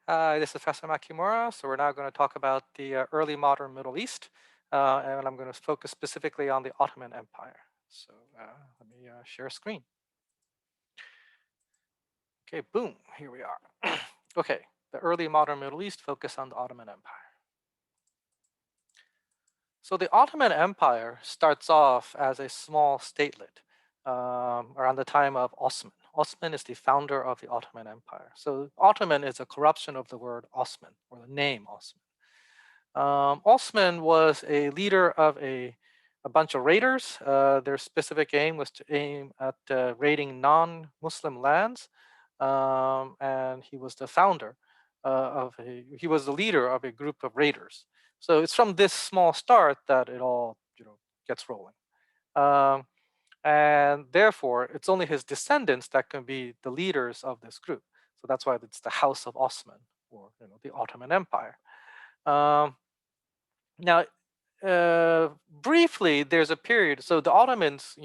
Hi, this is Professor Makimura. So we're now going to talk about the early modern Middle East, and I'm going to focus specifically on the Ottoman Empire. So let me share screen. Okay, boom, here we are. Okay, the early modern Middle East focus on the Ottoman Empire. So the Ottoman Empire starts off as a small statelet around the time of Osman. Osman is the founder of the Ottoman Empire. So Ottoman is a corruption of the word Osman, or the name Osman. Osman was a leader of a bunch of raiders. Their specific aim was to aim at raiding non-Muslim lands, and he was the founder he was the leader of a group of raiders. So it's from this small start that it all gets rolling. Um, and therefore, it's only his descendants that can be the leaders of this group. So that's why it's the House of Osman, or the Ottoman Empire. Um, Now, briefly, there's a period. So the Ottomans,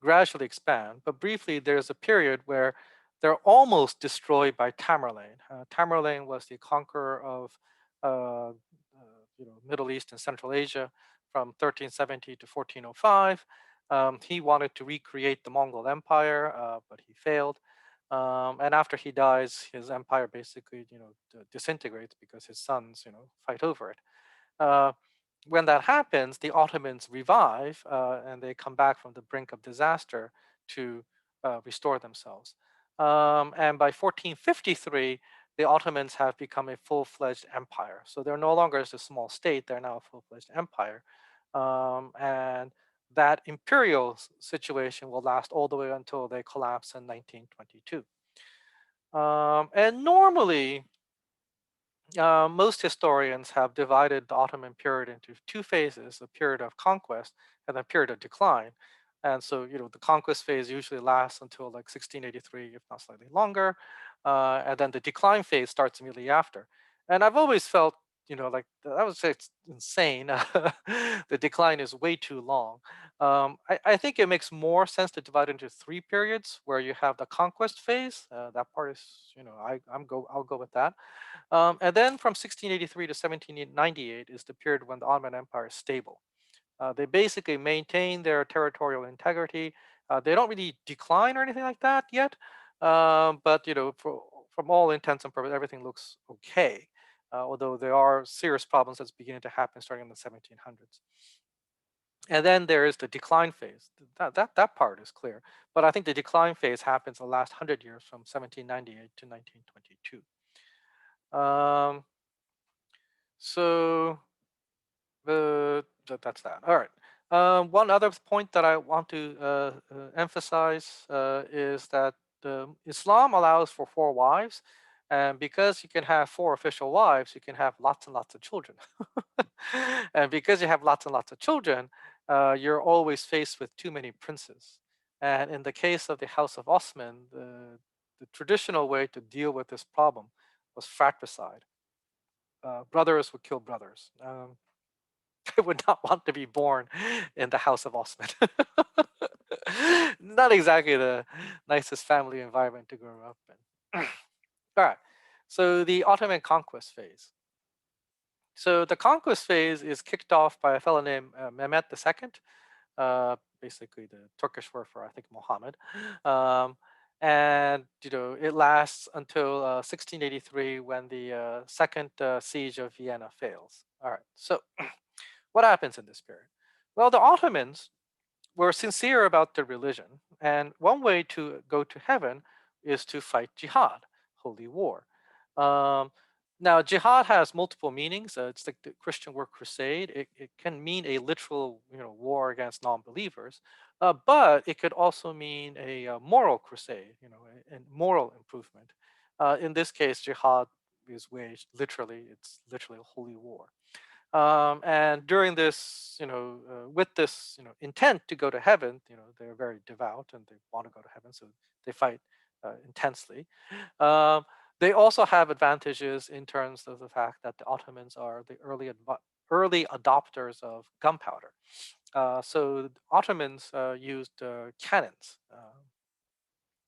gradually expand, but briefly, there's a period where they're almost destroyed by Tamerlane. Tamerlane was the conqueror of, Middle East and Central Asia from 1370 to 1405. He wanted to recreate the Mongol Empire, but he failed. And after he dies, his empire basically, disintegrates because his sons, fight over it. Uh, when that happens, the Ottomans revive and they come back from the brink of disaster to restore themselves. And by 1453, the Ottomans have become a full-fledged empire. So they're no longer just a small state, they're now a full-fledged empire. And that imperial situation will last all the way until they collapse in 1922. And normally, most historians have divided the Ottoman period into two phases: a period of conquest and a period of decline. And so, the conquest phase usually lasts until like 1683, if not slightly longer. And then the decline phase starts immediately after. And I've always felt, like I would say it's insane. The decline is way too long. I think it makes more sense to divide into three periods where you have the conquest phase. That part is, I'll go with that. And then from 1683 to 1798 is the period when the Ottoman Empire is stable. They basically maintain their territorial integrity. They don't really decline or anything like that yet, but from all intents and purposes, everything looks okay. Although there are serious problems that's beginning to happen starting in the 1700s. And then there is the decline phase. That part is clear, but I think the decline phase happens the last 100 years from 1798 to 1922. Um, so that's that. All right. One other point that I want to emphasize is that Islam allows for four wives, and because you can have four official wives, you can have lots and lots of children. And because you have lots and lots of children, you're always faced with too many princes. And in the case of the House of Osman, the traditional way to deal with this problem was fratricide. Brothers would kill brothers. I would not want to be born in the House of Osman. Not exactly the nicest family environment to grow up in. All right. So the Ottoman conquest phase. So the conquest phase is kicked off by a fellow named Mehmet II, basically the Turkish word for I think Muhammad, um, and it lasts until 1683 when the second siege of Vienna fails. All right. So what happens in this period? Well, the Ottomans were sincere about their religion, and one way to go to heaven is to fight jihad, holy war. Um, Now, jihad has multiple meanings. It's like the Christian word crusade. It can mean a literal, war against non-believers, but it could also mean a, moral crusade, and moral improvement. In this case, jihad is waged literally. It's literally a holy war. And during this, with this, intent to go to heaven, they're very devout and they want to go to heaven, so they fight intensely. Um, they also have advantages in terms of the fact that the Ottomans are the early adopters of gunpowder. So the Ottomans used cannons,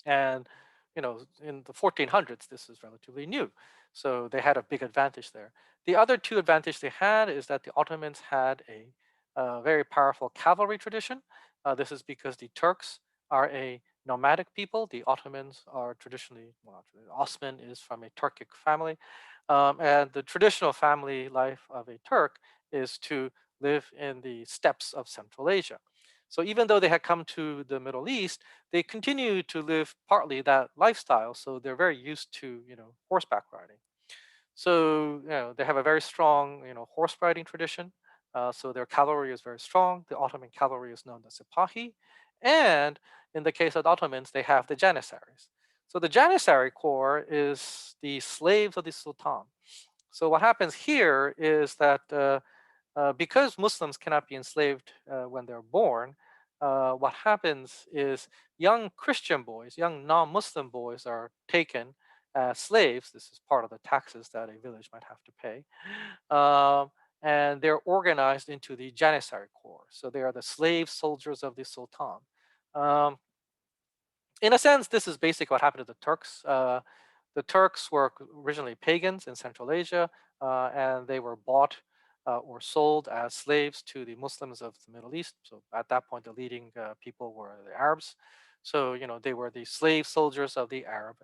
and in the 1400s, this is relatively new. So they had a big advantage there. The other two advantage they had is that the Ottomans had a very powerful cavalry tradition. This is because the Turks are a nomadic people. The Ottomans are traditionally, well, actually, Osman is from a Turkic family. And the traditional family life of a Turk is to live in the steppes of Central Asia. So even though they had come to the Middle East, they continue to live partly that lifestyle. So they're very used to, horseback riding. So, they have a very strong, horse riding tradition. So their cavalry is very strong. The Ottoman cavalry is known as Sipahi. And in the case of the Ottomans, they have the Janissaries. So the Janissary Corps is the slaves of the Sultan. So what happens here is that because Muslims cannot be enslaved when they're born, what happens is young Christian boys, young non-Muslim boys, are taken as slaves. This is part of the taxes that a village might have to pay, um, and they're organized into the Janissary Corps. So they are the slave soldiers of the Sultan. Um, in a sense, this is basically what happened to the Turks. The Turks were originally pagans in Central Asia, and they were bought or sold as slaves to the Muslims of the Middle East. So at that point, the leading people were the Arabs. So they were the slave soldiers of the Arab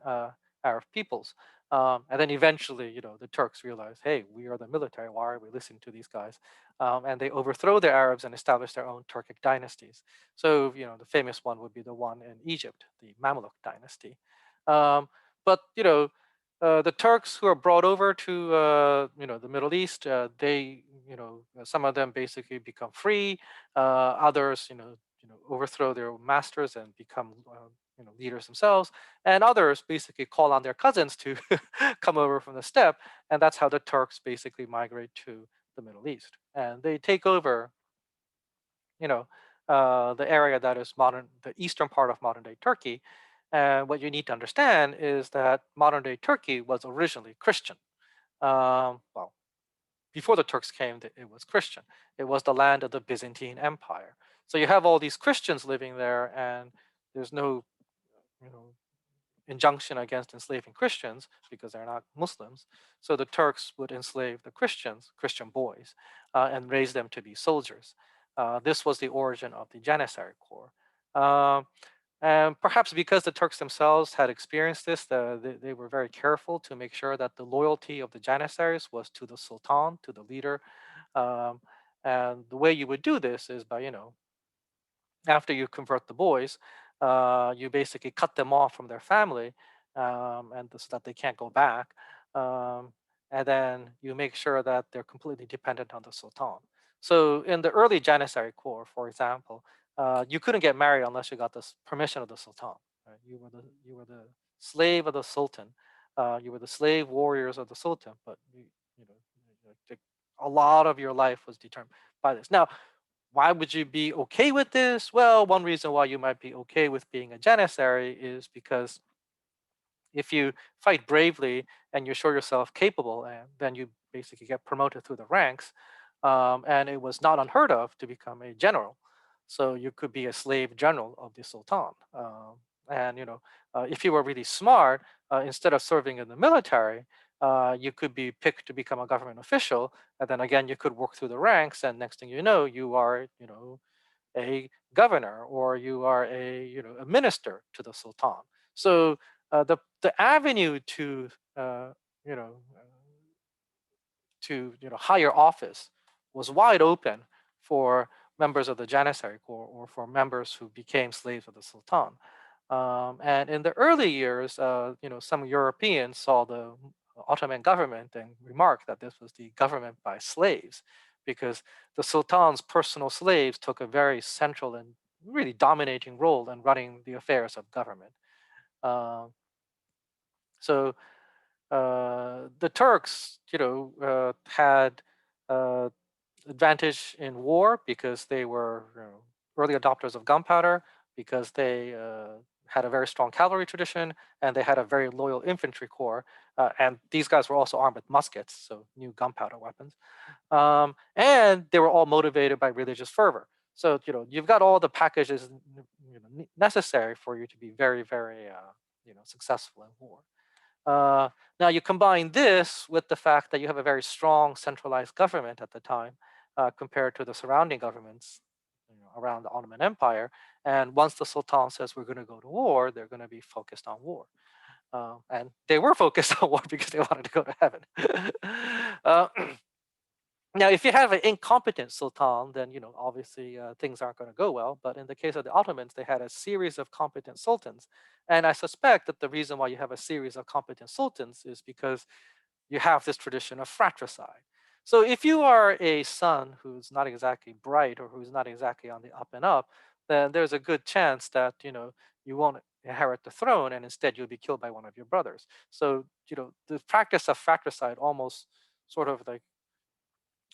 peoples. And then eventually, the Turks realized, hey, we are the military. Why are we listening to these guys? And they overthrow the Arabs and establish their own Turkic dynasties. So, the famous one would be the one in Egypt, the Mamluk dynasty. Um, but the Turks who are brought over to the Middle East, they some of them basically become free. Others overthrow their masters and become leaders themselves, and others basically call on their cousins to come over from the steppe, and that's how the Turks basically migrate to the Middle East, and they take over you know, the area that is the eastern part of modern day Turkey. And what you need to understand is that modern day Turkey was originally Christian. Well, before the Turks came, it was Christian. It was the land of the Byzantine Empire. So you have all these Christians living there, and there's no, you know, injunction against enslaving Christians because they're not Muslims. So the Turks would enslave the Christians, Christian boys, and raise them to be soldiers. This was the origin of the Janissary Corps. Um, and perhaps because the Turks themselves had experienced this, they were very careful to make sure that the loyalty of the Janissaries was to the Sultan, to the leader. Um, and the way you would do this is by, after you convert the boys, you basically cut them off from their family, and so that they can't go back. Um, and then you make sure that they're completely dependent on the Sultan. So in the early Janissary Corps, for example, you couldn't get married unless you got the permission of the Sultan. Right? You were the slave of the Sultan. You were the slave warriors of the Sultan, but you know, a lot of your life was determined by this. Now, why would you be okay with this? Well, one reason why you might be okay with being a Janissary is because if you fight bravely and you show yourself capable, and then you basically get promoted through the ranks. And it was not unheard of to become a general. So you could be a slave general of the Sultan. And if you were really smart, instead of serving in the military, you could be picked to become a government official, and then again you could work through the ranks, and next thing you know, you are a governor, or you are a minister to the Sultan. So the avenue to uh, you know higher office was wide open for members of the Janissary Corps, or for members who became slaves of the Sultan. And in the early years, some Europeans saw the Ottoman government and remarked that this was the government by slaves, because the Sultan's personal slaves took a very central and really dominating role in running the affairs of government. Um, so the Turks, had uh, advantage in war because they were early adopters of gunpowder, because they had a very strong cavalry tradition, and they had a very loyal infantry corps. And these guys were also armed with muskets, so new gunpowder weapons. And they were all motivated by religious fervor. So you've got all the packages necessary for you to be very, very successful in war. Now you combine this with the fact that you have a very strong centralized government at the time compared to the surrounding governments around the Ottoman Empire. And once the Sultan says we're going to go to war, they're going to be focused on war. And they were focused on war because they wanted to go to heaven. uh, Now, if you have an incompetent sultan, then obviously things aren't going to go well. But in the case of the Ottomans, they had a series of competent sultans, and I suspect that the reason why you have a series of competent sultans is because you have this tradition of fratricide. So if you are a son who's not exactly bright or who's not exactly on the up and up, then there's a good chance that you won't inherit the throne, and instead you'll be killed by one of your brothers. So the practice of fratricide almost sort of like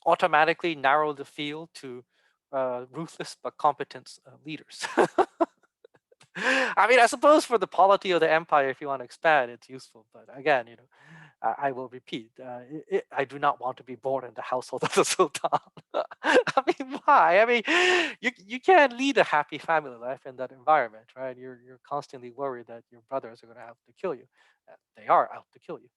automatically narrow the field to ruthless but competent leaders. I mean, I suppose for the polity of the empire, if you want to expand, it's useful. But again, I will repeat, I do not want to be born in the household of the sultan. I mean, why? I mean, you can't lead a happy family life in that environment, right? You're constantly worried that your brothers are going to have to kill you. They are out to kill you.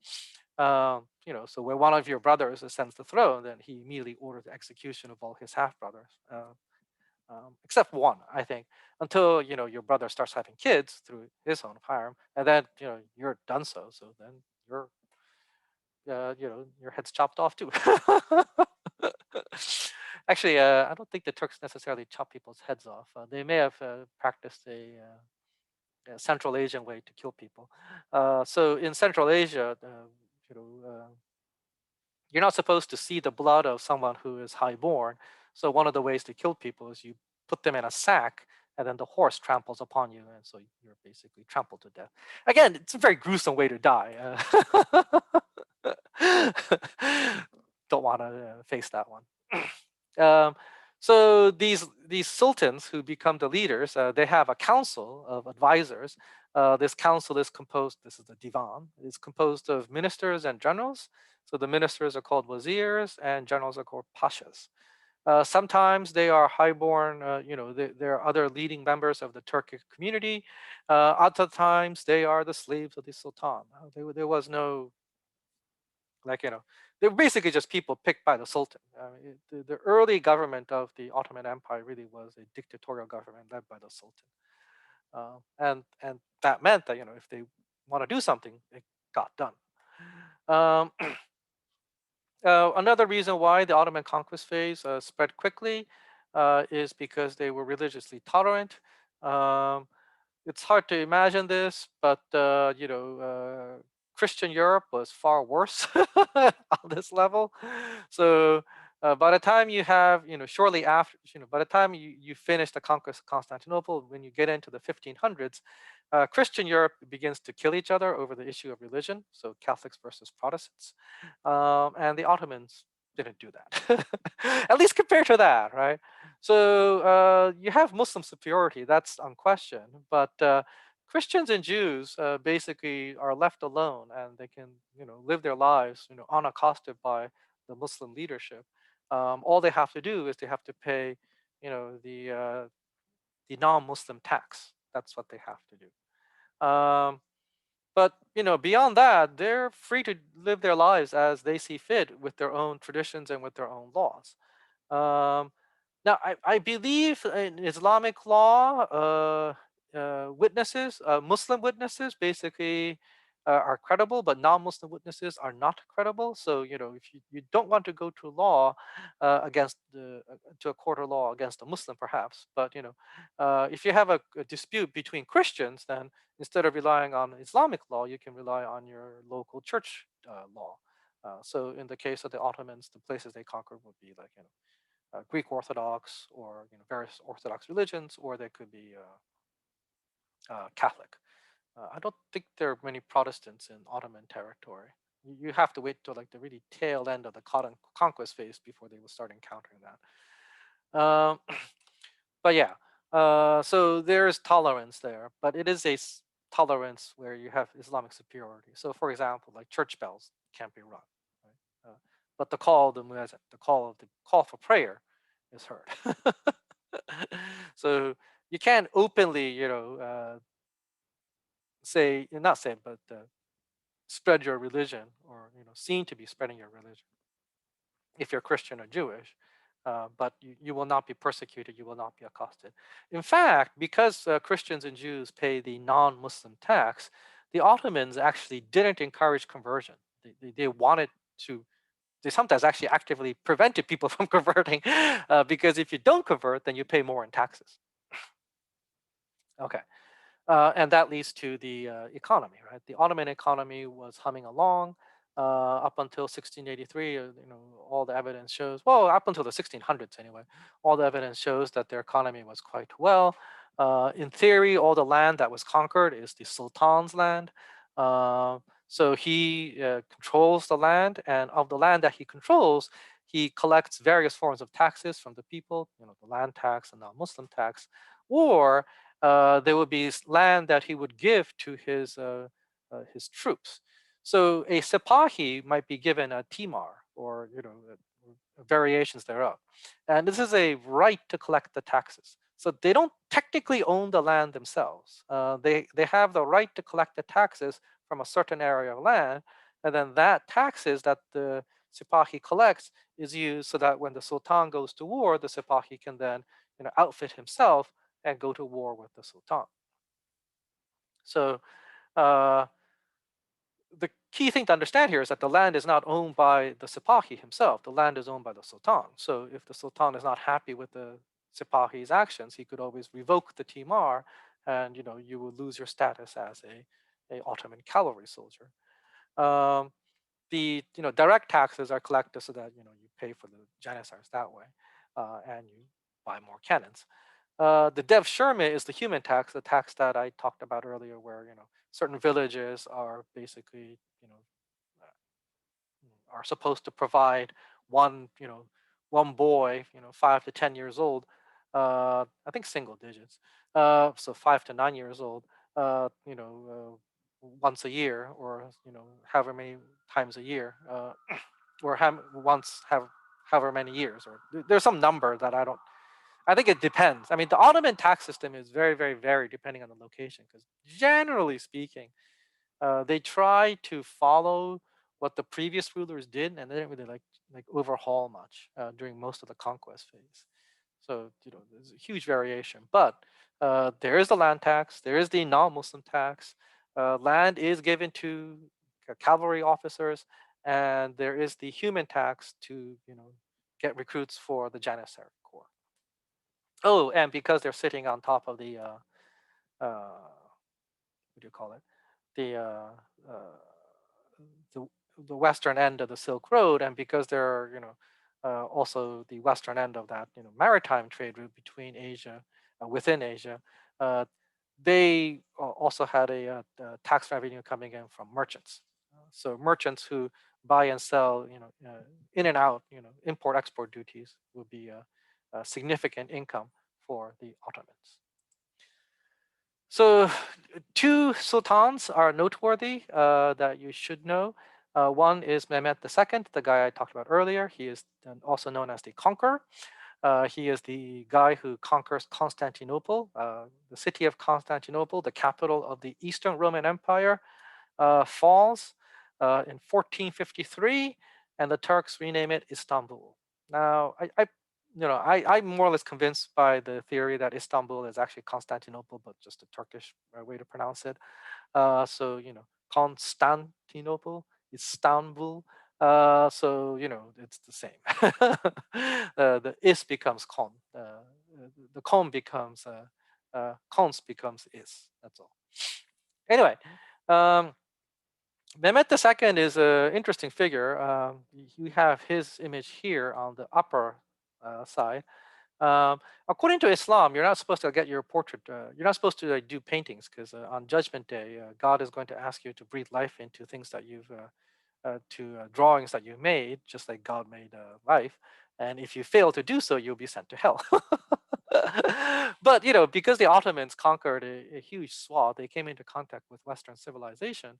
So when one of your brothers ascends the throne, then he immediately orders the execution of all his half brothers, except one, I think, until your brother starts having kids through his own harem, and then you're done so. So then you're your head's chopped off too. Actually, I don't think the Turks necessarily chop people's heads off. They may have practiced a Central Asian way to kill people. So in Central Asia, you know, you're not supposed to see the blood of someone who is highborn. So one of the ways to kill people is you put them in a sack, and then the horse tramples upon you, and so you're basically trampled to death. Again, it's a very gruesome way to die. Don't want to face that one. Um, so these sultans who become the leaders, they have a council of advisors. This council is composed. This is the divan. It's composed of ministers and generals. So the ministers are called wazirs, and generals are called pashas. Sometimes they are highborn. There are other leading members of the Turkic community. Other times they are the slaves of the sultan. There was no like they're basically just people picked by the sultan. The early government of the Ottoman Empire really was a dictatorial government led by the sultan, and that meant that if they want to do something, it got done. um, Another reason why the Ottoman conquest phase spread quickly is because they were religiously tolerant. um, it's hard to imagine this, but Christian Europe was far worse on this level. So by the time you have, shortly after, by the time you finish the conquest of Constantinople, when you get into the 1500s, Christian Europe begins to kill each other over the issue of religion. So Catholics versus Protestants, and the Ottomans didn't do that, at least compared to that, right? So you have Muslim superiority, that's unquestioned, but Christians and Jews basically are left alone, and they can, live their lives, unaccosted by the Muslim leadership. All they have to do is they have to pay, the non-Muslim tax. That's what they have to do. But beyond that, they're free to live their lives as they see fit with their own traditions and with their own laws. Um, Now, I believe in Islamic law, Muslim witnesses basically are credible, but non-Muslim witnesses are not credible. So, if you don't want to go to law to a court of law against a Muslim, perhaps, but if you have a dispute between Christians, then instead of relying on Islamic law, you can rely on your local church law. So, in the case of the Ottomans, the places they conquered would be like Greek Orthodox, or various Orthodox religions, or they could be Catholic. I don't think there are many Protestants in Ottoman territory. You have to wait till like the really tail end of the conquest phase before they will start encountering that. But yeah, so there's tolerance there, but it is a tolerance where you have Islamic superiority. So, for example, like church bells can't be rung, right? But the call of the muezzin, the call for prayer, is heard. So you can't openly, say, not say, but spread your religion, or seen to be spreading your religion, if you're Christian or Jewish. But you will not be persecuted, you will not be accosted. In fact, because Christians and Jews pay the non-Muslim tax, the Ottomans actually didn't encourage conversion. They wanted to, they sometimes actually actively prevented people from converting, because if you don't convert, then you pay more in taxes. Okay. And that leads to the economy, right? The Ottoman economy was humming along up until 1683. All the evidence shows, well, up until the 1600s anyway, all the evidence shows that their economy was quite well. In theory, all the land that was conquered is the Sultan's land. Uh, so he controls the land, and of the land that he controls, he collects various forms of taxes from the people, the land tax and the Muslim tax, or there would be land that he would give to his troops. So a Sipahi might be given a timar, or variations thereof, and this is a right to collect the taxes. So they don't technically own the land themselves. They have the right to collect the taxes from a certain area of land, and then that taxes that the Sipahi collects is used so that when the Sultan goes to war, the Sipahi can then outfit himself and go to war with the Sultan. So uh, the key thing to understand here is that the land is not owned by the Sipahi himself. The land is owned by the Sultan. So if the Sultan is not happy with the Sipahi's actions, he could always revoke the timar, and you will lose your status as a Ottoman cavalry soldier. Um, the direct taxes are collected so that you pay for the janissaries that way, and you buy more cannons. The Dev Shurma is the human tax, the tax that I talked about earlier, where certain villages are basically are supposed to provide one boy 5 to 10 years old, I think single digits, so 5 to 9 years old, once a year, or however many times a year, or once have however many years, or there's some number that I think it depends. I mean, the Ottoman tax system is very, very varied depending on the location, because generally speaking, they try to follow what the previous rulers did, and they didn't really like overhaul much during most of the conquest phase. So there's a huge variation, but there is the land tax, there is the non-Muslim tax. Land is given to cavalry officers, and there is the human tax to get recruits for the Janissary Corps. Oh, and because they're sitting on top of the what do you call it? The the the western end of the Silk Road, and because they're also the western end of that maritime trade route between Asia, within Asia, uh, they also had tax revenue coming in from merchants. So merchants who buy and sell, in and out, import export duties would be a significant income for the Ottomans. So two sultans are noteworthy that you should know. One is Mehmet II, the guy I talked about earlier. He is also known as the Conqueror. He is the guy who conquers Constantinople, the city of Constantinople, the capital of the Eastern Roman Empire, falls in 1453, and the Turks rename it Istanbul. Now, I'm more or less convinced by the theory that Istanbul is actually Constantinople, but just a Turkish way to pronounce it. So, Constantinople, Istanbul. So, it's the same. The is becomes con. The con becomes cons becomes is. That's all. Anyway, um, Mehmet II is an interesting figure. You have his image here on the upper side. According to Islam, you're not supposed to get your portrait. You're not supposed to do paintings, because on Judgment Day, God is going to ask you to breathe life into things that drawings that you made, just like God made life. And if you fail to do so, you'll be sent to hell. But because the Ottomans conquered a huge swath, they came into contact with Western civilization,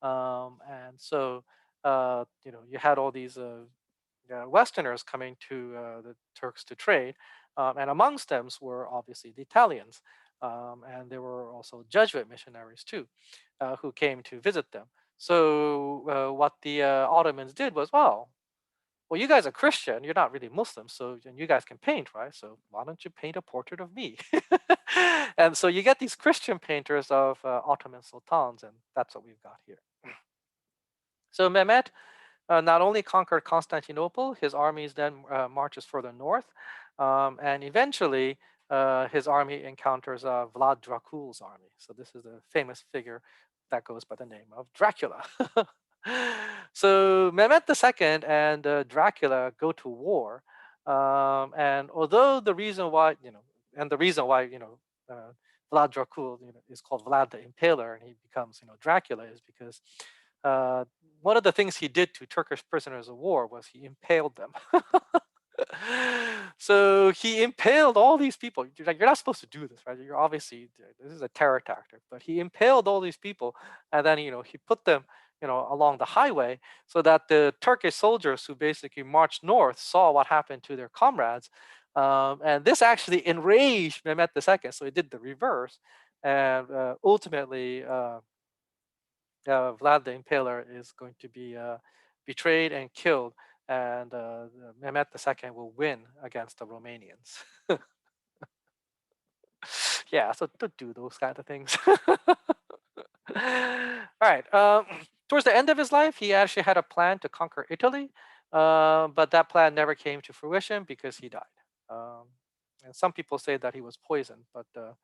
and so you had all these Westerners coming to the Turks to trade, and amongst them were obviously the Italians. And there were also Jesuit missionaries too, who came to visit them. So what the Ottomans did was, well, you guys are Christian, you're not really Muslim, so and you guys can paint, right? So why don't you paint a portrait of me? And so you get these Christian painters of Ottoman sultans, and that's what we've got here. So Mehmet not only conquered Constantinople, his armies then marches further north, and eventually his army encounters Vlad Dracul's army. So this is a famous figure that goes by the name of Dracula. So Mehmet II and Dracula go to war, and although the reason why Vlad Dracul is called Vlad the Impaler, and he becomes Dracula is because uh, one of the things he did to Turkish prisoners of war was he impaled them. So he impaled all these people. You're not supposed to do this, right? You're obviously this is a terror tactic, but he impaled all these people, and then he put them along the highway so that the Turkish soldiers who basically marched north saw what happened to their comrades, and this actually enraged Mehmet II. So he did the reverse, and ultimately. Vlad the Impaler is going to be betrayed and killed, and Mehmet II will win against the Romanians. Yeah, so don't do those kind of things. All right. Towards the end of his life, he actually had a plan to conquer Italy, but that plan never came to fruition because he died. Um, and some people say that he was poisoned, but the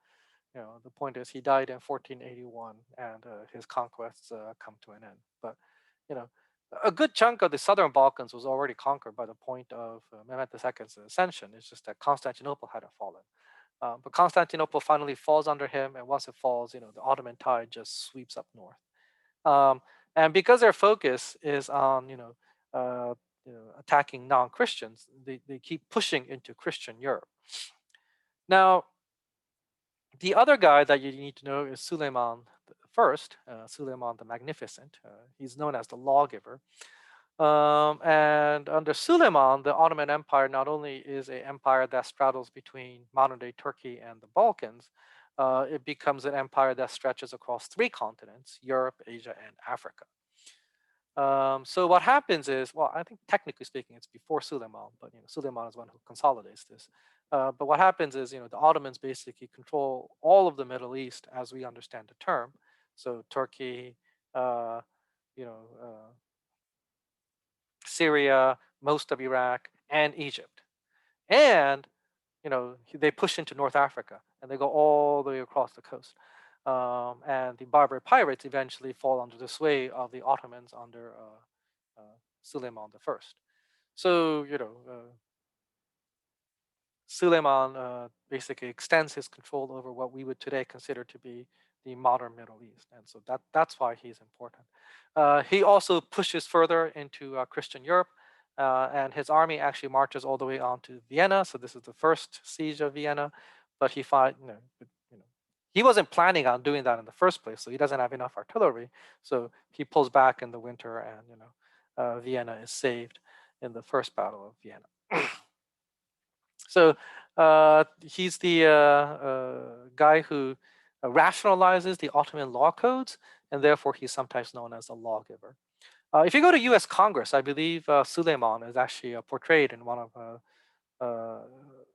point is he died in 1481, and his conquests come to an end. But you know, a good chunk of the southern Balkans was already conquered by the point of Mehmet II's ascension. It's just that Constantinople hadn't fallen. But Constantinople finally falls under him, and once it falls, the Ottoman tide just sweeps up north. Um, and because their focus is on attacking non-Christians, they keep pushing into Christian Europe. Now, the other guy that you need to know is Suleiman First, Suleiman the Magnificent. He's known as the lawgiver. And under Suleiman, the Ottoman Empire not only is an empire that straddles between modern-day Turkey and the Balkans, it becomes an empire that stretches across 3 continents: Europe, Asia, and Africa. So what happens is, well, I think technically speaking, it's before Suleiman, but Suleiman is one who consolidates this. But what happens is, the Ottomans basically control all of the Middle East as we understand the term. So Turkey, uh, you know, Syria, most of Iraq, and Egypt. And they push into North Africa, and they go all the way across the coast. And the Berber pirates eventually fall under the sway of the Ottomans under Suleiman I. So Suleiman basically extends his control over what we would today consider to be the modern Middle East, and so that's why he's important. He also pushes further into Christian Europe, and his army actually marches all the way on to Vienna. So this is the first siege of Vienna, but he wasn't planning on doing that in the first place, so he doesn't have enough artillery. So he pulls back in the winter, and Vienna is saved in the first battle of Vienna. So he's the guy who rationalizes the Ottoman law codes, and therefore he's sometimes known as a lawgiver. If you go to U.S. Congress, I believe Suleiman is actually portrayed in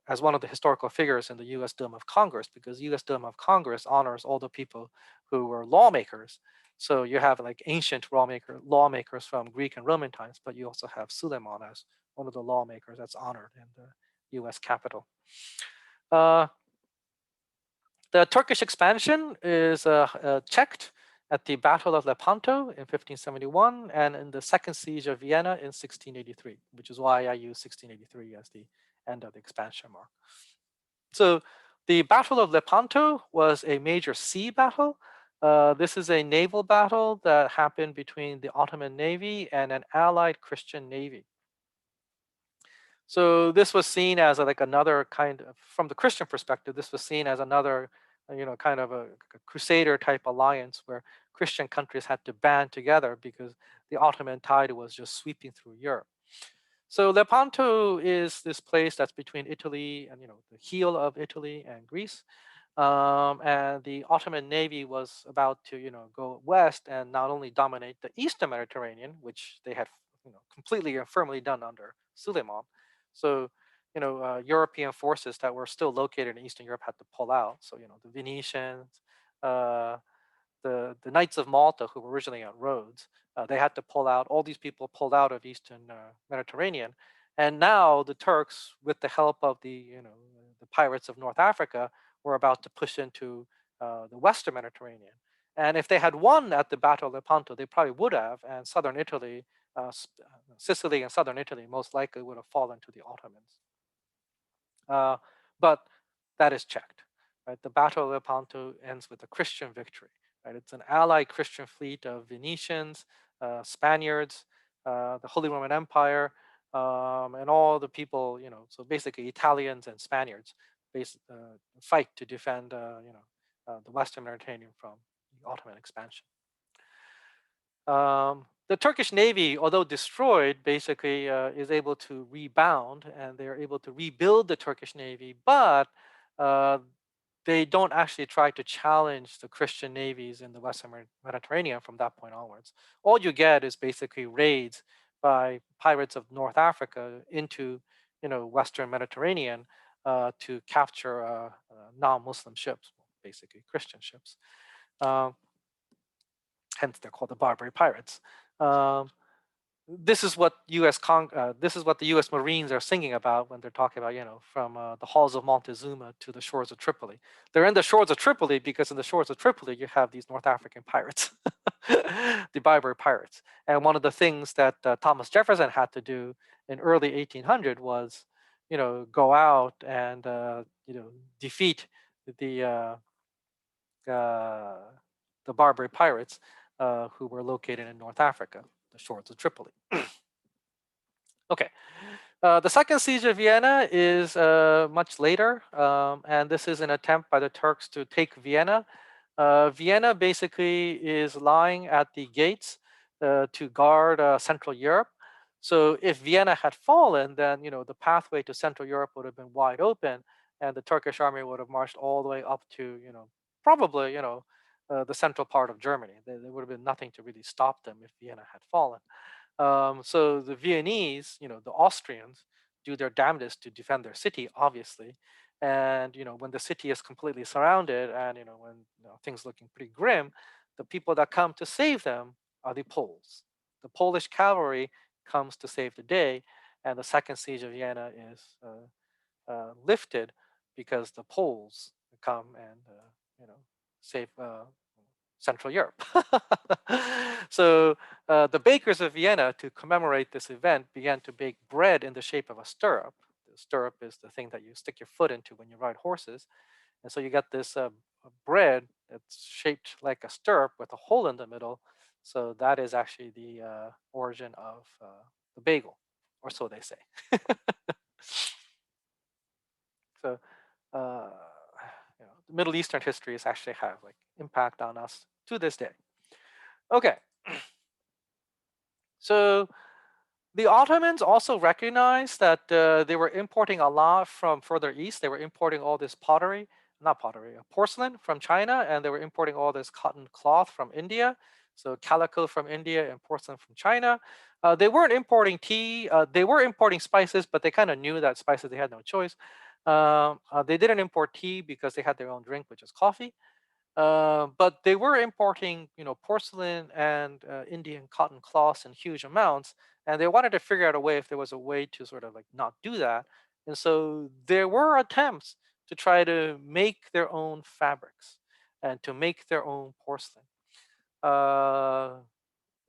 as one of the historical figures in the U.S. Dome of Congress, because U.S. Dome of Congress honors all the people who were lawmakers. So you have like ancient lawmakers from Greek and Roman times, but you also have Suleiman as one of the lawmakers that's honored in the U.S. Capitol. The Turkish expansion is checked at the Battle of Lepanto in 1571 and in the Second Siege of Vienna in 1683, which is why I use 1683 as the end of the expansion mark. So the Battle of Lepanto was a major sea battle. This is a naval battle that happened between the Ottoman Navy and an allied Christian navy. So this was seen as like another kind of, from the Christian perspective, this was seen as another, kind of a crusader type alliance where Christian countries had to band together because the Ottoman tide was just sweeping through Europe. So Lepanto is this place that's between Italy and, the heel of Italy and Greece. And the Ottoman Navy was about to, go west and not only dominate the Eastern Mediterranean, which they had, completely and firmly done under Suleiman. So, European forces that were still located in Eastern Europe had to pull out. So, the Venetians, uh, the Knights of Malta, who were originally on Rhodes, they had to pull out. All these people pulled out of Eastern Mediterranean, and now the Turks, with the help of the pirates of North Africa, were about to push into the Western Mediterranean. And if they had won at the Battle of Lepanto, they probably would have, and southern Italy, Sicily, and southern Italy most likely would have fallen to the Ottomans. But that is checked. Right? The Battle of Lepanto ends with a Christian victory. Right? It's an allied Christian fleet of Venetians, Spaniards, the Holy Roman Empire, and all the people. So basically Italians and Spaniards fight to defend, the Western Mediterranean from the Ottoman expansion. The Turkish Navy, although destroyed, basically is able to rebound, and they're able to rebuild the Turkish Navy, but uh, they don't actually try to challenge the Christian navies in the Western Mediterranean from that point onwards. All you get is basically raids by pirates of North Africa into, Western Mediterranean to capture non-Muslim ships, basically Christian ships. Um, Hence, they're called the Barbary Pirates. Um, this is what this is what the U.S. Marines are singing about when they're talking about, from the halls of Montezuma to the shores of Tripoli. They're in the shores of Tripoli because in the shores of Tripoli you have these North African pirates, the Barbary pirates. And one of the things that Thomas Jefferson had to do in early 1800 was, go out and defeat the uh, the Barbary pirates who were located in North Africa, the shores of Tripoli. Okay. The second siege of Vienna is much later, and this is an attempt by the Turks to take Vienna. Vienna basically is lying at the gates to guard Central Europe. So if Vienna had fallen, then the pathway to Central Europe would have been wide open, and the Turkish army would have marched all the way up to probably the central part of Germany. There would have been nothing to really stop them if Vienna had fallen. So the Viennese, the Austrians, do their damnedest to defend their city, obviously. And when the city is completely surrounded, and when things looking pretty grim, the people that come to save them are the Poles. The Polish cavalry comes to save the day, and the second siege of Vienna is lifted because the Poles come and save Central Europe. So the bakers of Vienna, to commemorate this event, began to bake bread in the shape of a stirrup. The stirrup is the thing that you stick your foot into when you ride horses. And so you got this bread that's shaped like a stirrup with a hole in the middle. So that is actually the origin of the bagel, or so they say. So uh, the Middle Eastern histories actually have like impact on us to this day. Okay. So the Ottomans also recognized that they were importing a lot from further east. They were importing all this pottery, not pottery, porcelain from China, and they were importing all this cotton cloth from India. So calico from India and porcelain from China. They weren't importing tea. They were importing spices, but they kind of knew that spices, they had no choice. They didn't import tea because they had their own drink, which is coffee. But they were importing, porcelain and Indian cotton cloths in huge amounts, and they wanted to figure out a way if there was a way to sort of like not do that. And so there were attempts to try to make their own fabrics and to make their own porcelain. Uh,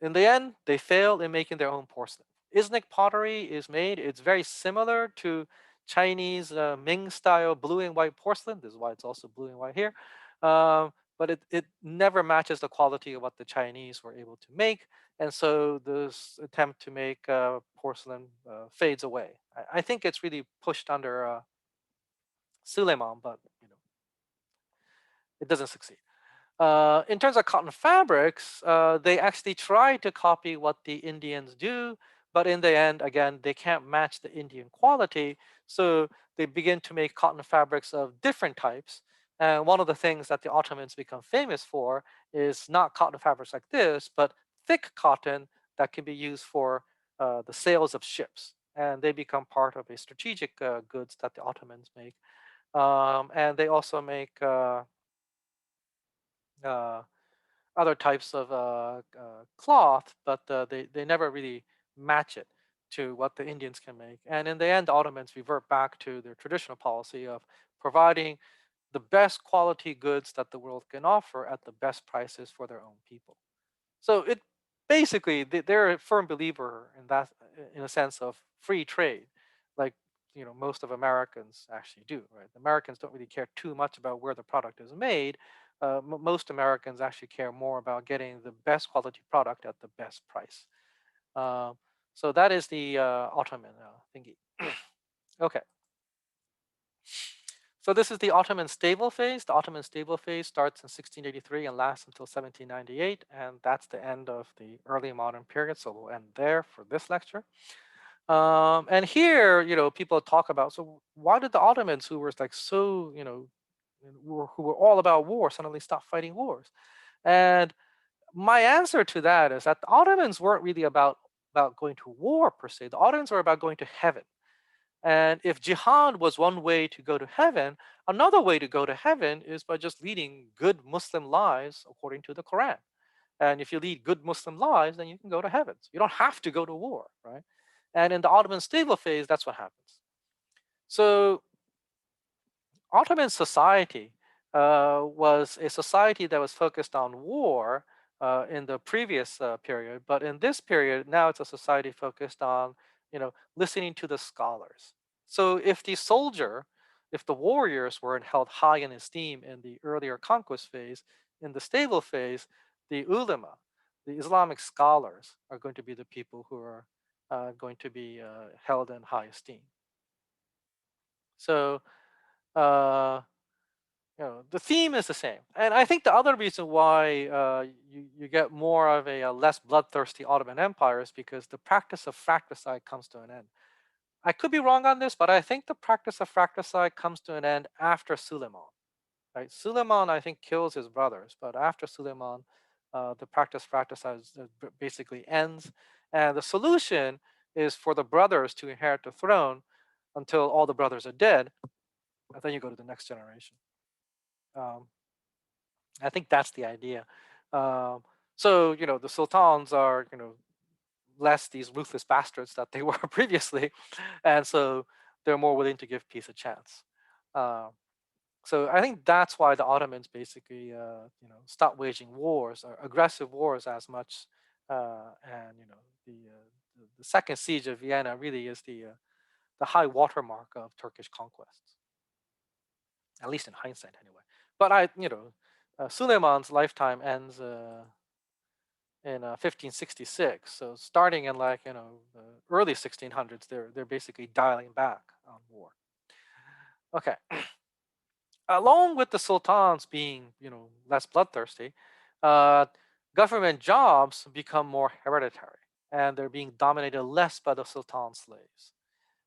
in the end, they failed in making their own porcelain. Iznik pottery is made. It's very similar to Chinese Ming style blue and white porcelain. This is why it's also blue and white here. But it never matches the quality of what the Chinese were able to make. And so this attempt to make porcelain fades away. I think it's really pushed under Suleiman, but it doesn't succeed. In terms of cotton fabrics, they actually try to copy what the Indians do, but in the end, again, they can't match the Indian quality. So they begin to make cotton fabrics of different types. And one of the things that the Ottomans become famous for is not cotton fabrics like this, but thick cotton that can be used for the sails of ships. And they become part of a strategic goods that the Ottomans make. And they also make uh, other types of cloth, but they never really match it to what the Indians can make. And in the end, the Ottomans revert back to their traditional policy of providing the best quality goods that the world can offer at the best prices for their own people. So it basically they're a firm believer in that, in a sense of free trade, like most of Americans actually do. Right? Americans don't really care too much about where the product is made. Most Americans actually care more about getting the best quality product at the best price. Um, so that is the Ottoman thingy. Okay. So this is the Ottoman stable phase. The Ottoman stable phase starts in 1683 and lasts until 1798, and that's the end of the early modern period. So we'll end there for this lecture. And here, people talk about, so why did the Ottomans, who were like so, who were all about war, suddenly stop fighting wars? And my answer to that is that the Ottomans weren't really about going to war per se. The Ottomans were about going to heaven. And if jihad was one way to go to heaven, another way to go to heaven is by just leading good Muslim lives according to the Quran. And if you lead good Muslim lives, then you can go to heaven. So you don't have to go to war, right? And in the Ottoman stable phase, that's what happens. So Ottoman society was a society that was focused on war in the previous period, but in this period, now it's a society focused on, listening to the scholars. So if the warriors were held high in esteem in the earlier conquest phase, in the stable phase, the ulama, the Islamic scholars, are going to be the people who are going to be held in high esteem. So uh, the theme is the same. And I think the other reason why you get more of a less bloodthirsty Ottoman Empire is because the practice of fratricide comes to an end. I could be wrong on this, but I think the practice of fratricide comes to an end after Suleiman. Right? Suleiman, I think, kills his brothers, but after Suleiman, the practice of fratricide basically ends. And the solution is for the brothers to inherit the throne until all the brothers are dead, and then you go to the next generation. Um, I think that's the idea. Um, so the sultans are less these ruthless bastards that they were previously, and so they're more willing to give peace a chance. Um, so I think that's why the Ottomans basically stopped waging wars or aggressive wars as much, and the second siege of Vienna really is the high watermark of Turkish conquests, at least in hindsight anyway. But Suleiman's lifetime ends in 1566. So starting in the early 1600s, they're basically dialing back on war. Okay. Along with the sultans being less bloodthirsty, uh, government jobs become more hereditary, and they're being dominated less by the sultan's slaves.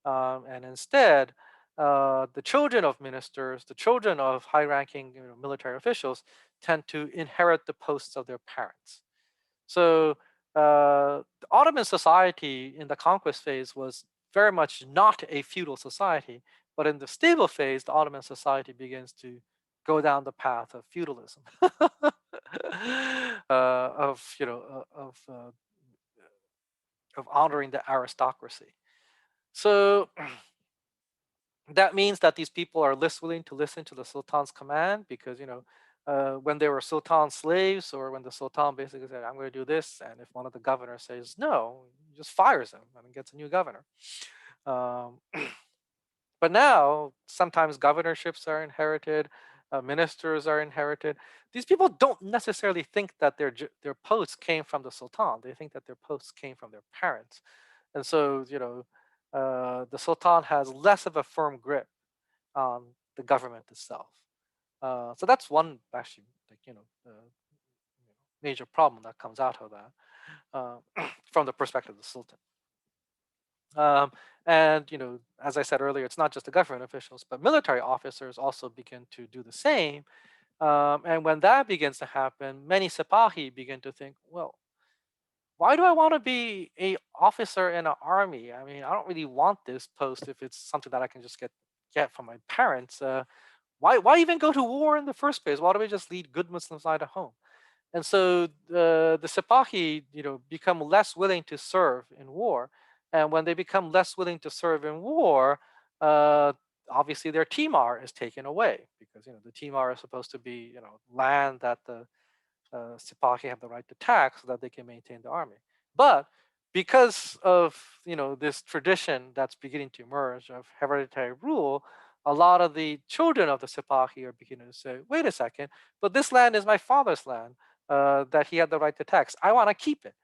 And instead, the children of ministers, the children of high-ranking military officials, tend to inherit the posts of their parents. So the Ottoman society in the conquest phase was very much not a feudal society, but in the stable phase, the Ottoman society begins to go down the path of feudalism, of honoring the aristocracy. So that means that these people are less willing to listen to the sultan's command because when they were sultan slaves, or when the sultan basically said, I'm going to do this, and if one of the governors says no, he just fires him and gets a new governor. um, but now sometimes governorships are inherited, ministers are inherited. These people don't necessarily think that their posts came from the sultan. They think that their posts came from their parents. And so the sultan has less of a firm grip on the government itself. So that's one actually, major problem that comes out of that from the perspective of the Sultan. Um, and as I said earlier, it's not just the government officials, but military officers also begin to do the same. And when that begins to happen, many Sipahi begin to think, well, why do I want to be a officer in an army? I mean, I don't really want this post if it's something that I can just get from my parents. Why even go to war in the first place? Why don't we just lead good Muslims life at home? And so the Sipahi, become less willing to serve in war. And when they become less willing to serve in war, uh, obviously their timar is taken away because the timar is supposed to be land that the Sipahi have the right to tax so that they can maintain the army. But because of this tradition that's beginning to emerge of hereditary rule, a lot of the children of the Sipahi are beginning to say, "Wait a second, but this land is my father's land that he had the right to tax. I want to keep it."